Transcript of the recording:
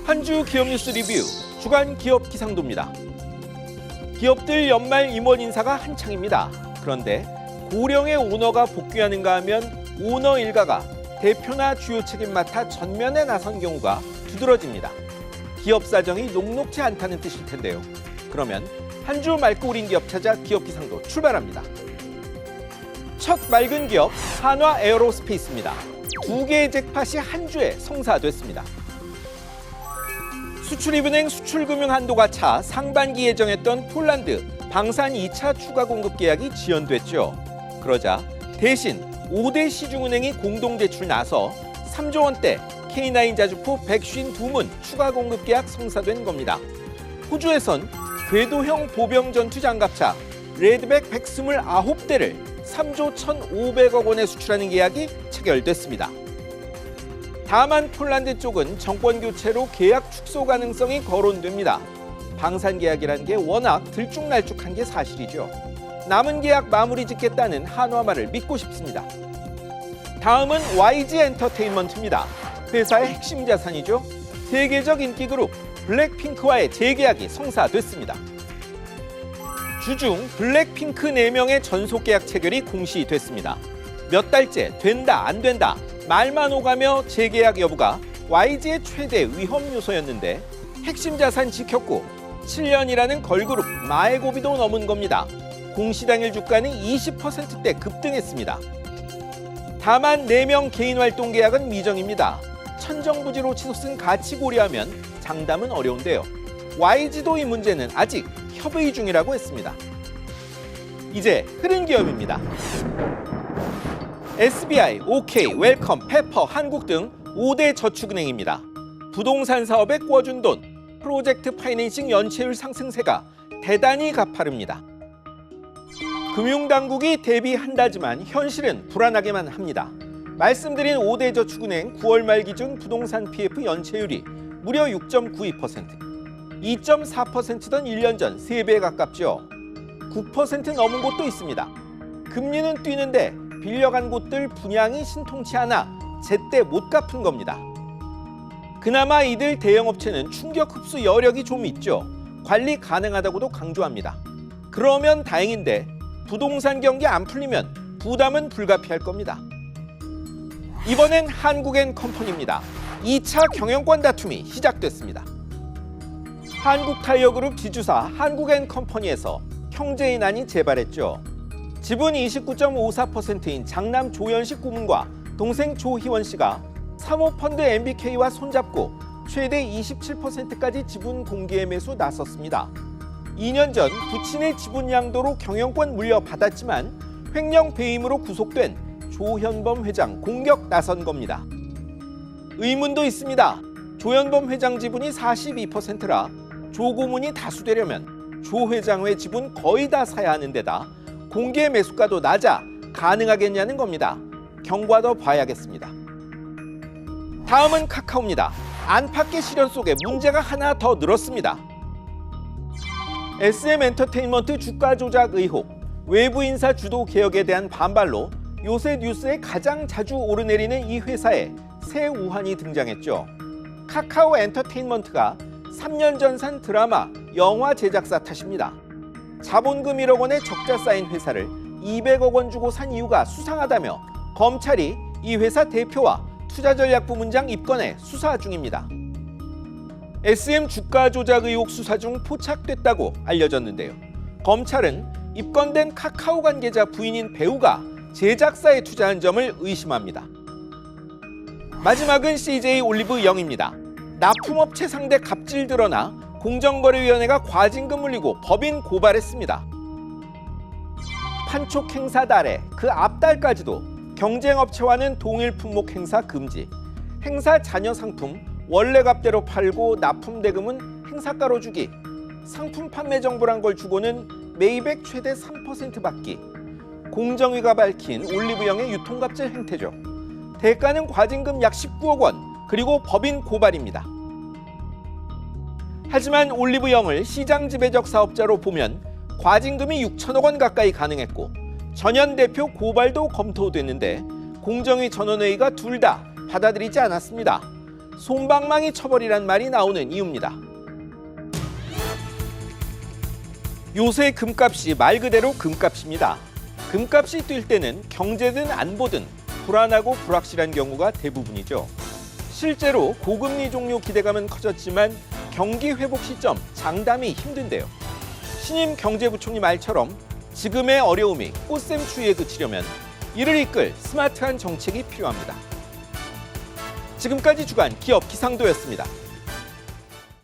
한 주 기업 뉴스 리뷰 주간 기업 기상도입니다. 기업들 연말 임원 인사가 한창입니다. 그런데 고령의 오너가 복귀하는가 하면 오너 일가가 대표나 주요 책임 맡아 전면에 나선 경우가 두드러집니다. 기업 사정이 녹록지 않다는 뜻일 텐데요. 그러면 한 주 맑고 우린 기업 찾아 기업 기상도 출발합니다. 첫 맑은 기업 한화 에어로스페이스입니다. 2개의 잭팟이 한 주에 성사됐습니다. 수출입은행 수출금융 한도가 차 상반기 예정했던 폴란드 방산 2차 추가 공급 계약이 지연됐죠. 그러자 대신 5대 시중은행이 공동 제출 나서 3조 원대 K9 자주포 152문 추가 공급 계약 성사된 겁니다. 호주에선 궤도형 보병 전투 장갑차 레드백 129대를 3조 1,500억 원에 수출하는 계약이 체결됐습니다. 다만 폴란드 쪽은 정권 교체로 계약 축소 가능성이 거론됩니다. 방산 계약이라는 게 워낙 들쭉날쭉한 게 사실이죠. 남은 계약 마무리 짓겠다는 한화 말을 믿고 싶습니다. 다음은 YG 엔터테인먼트입니다. 회사의 핵심 자산이죠. 세계적 인기 그룹 블랙핑크와의 재계약이 성사됐습니다. 주중 블랙핑크 4명의 전속 계약 체결이 공시됐습니다. 몇 달째 된다 안 된다 말만 오가며 재계약 여부가 YG의 최대 위험 요소였는데 핵심 자산 지켰고 7년이라는 걸그룹 마에고비도 넘은 겁니다. 공시 당일 주가는 20%대 급등했습니다. 다만 4명 개인 활동 계약은 미정입니다. 천정부지로 치솟은 가치 고려하면 장담은 어려운데요. YG도 이 문제는 아직 협의 중이라고 했습니다. 이제 흐른 기업입니다. SBI, OK, 웰컴, 페퍼, 한국 등 5대 저축은행입니다. 부동산 사업에 꿔준 돈, 프로젝트 파이낸싱 연체율 상승세가 대단히 가파릅니다. 금융당국이 대비한다지만 현실은 불안하게만 합니다. 말씀드린 5대 저축은행 9월 말 기준 부동산 PF 연체율이 무려 6.92%, 2.4%던 1년 전 3배에 가깝죠. 9% 넘은 곳도 있습니다. 금리는 뛰는데 빌려간 곳들 분양이 신통치 않아 제때 못 갚은 겁니다. 그나마 이들 대형업체는 충격 흡수 여력이 좀 있죠. 관리 가능하다고도 강조합니다. 그러면 다행인데 부동산 경기 안 풀리면 부담은 불가피할 겁니다. 이번엔 한국엔컴퍼니입니다. 2차 경영권 다툼이 시작됐습니다. 한국타이어그룹 지주사 한국엔컴퍼니에서 형제인한이 재발했죠. 지분 29.54%인 장남 조현식 고문과 동생 조희원 씨가 사모펀드 MBK와 손잡고 최대 27%까지 지분 공개 매수 나섰습니다. 2년 전 부친의 지분 양도로 경영권 물려받았지만 횡령 배임으로 구속된 조현범 회장 공격 나선 겁니다. 의문도 있습니다. 조현범 회장 지분이 42%라 조 고문이 다수되려면 조 회장의 지분 거의 다 사야 하는 데다 공개 매수가도 낮아 가능하겠냐는 겁니다. 경과도 봐야겠습니다. 다음은 카카오입니다. 안팎의 시련 속에 문제가 하나 더 늘었습니다. SM엔터테인먼트 주가 조작 의혹, 외부 인사 주도 개혁에 대한 반발로 요새 뉴스에 가장 자주 오르내리는 이 회사에 새 우환이 등장했죠. 카카오 엔터테인먼트가 3년 전 산 드라마, 영화 제작사 탓입니다. 자본금 1억 원의 적자 쌓인 회사를 200억 원 주고 산 이유가 수상하다며 검찰이 이 회사 대표와 투자전략부문장 입건해 수사 중입니다. SM 주가 조작 의혹 수사 중 포착됐다고 알려졌는데요. 검찰은 입건된 카카오 관계자 부인인 배우가 제작사에 투자한 점을 의심합니다. 마지막은 CJ 올리브 영입니다. 납품업체 상대 갑질 드러나 공정거래위원회가 과징금 물리고 법인 고발했습니다. 판촉 행사 달에 그 앞달까지도 경쟁업체와는 동일 품목 행사 금지, 행사 잔여 상품 원래 값대로 팔고 납품 대금은 행사가로 주기, 상품 판매 정보란 걸 주고는 매입액 최대 3% 받기, 공정위가 밝힌 올리브영의 유통갑질 행태죠. 대가는 과징금 약 19억 원, 그리고 법인 고발입니다. 하지만 올리브영을 시장 지배적 사업자로 보면 과징금이 6천억 원 가까이 가능했고 전현 대표 고발도 검토됐는데 공정위 전원회의가 둘 다 받아들이지 않았습니다. 솜방망이 처벌이란 말이 나오는 이유입니다. 요새 금값이 말 그대로 금값입니다. 금값이 뛸 때는 경제든 안보든 불안하고 불확실한 경우가 대부분이죠. 실제로 고금리 종료 기대감은 커졌지만 경기 회복 시점 장담이 힘든데요. 신임 경제부총리 말처럼 지금의 어려움이 꽃샘추위에 그치려면 이를 이끌 스마트한 정책이 필요합니다. 지금까지 주간 기업 기상도였습니다.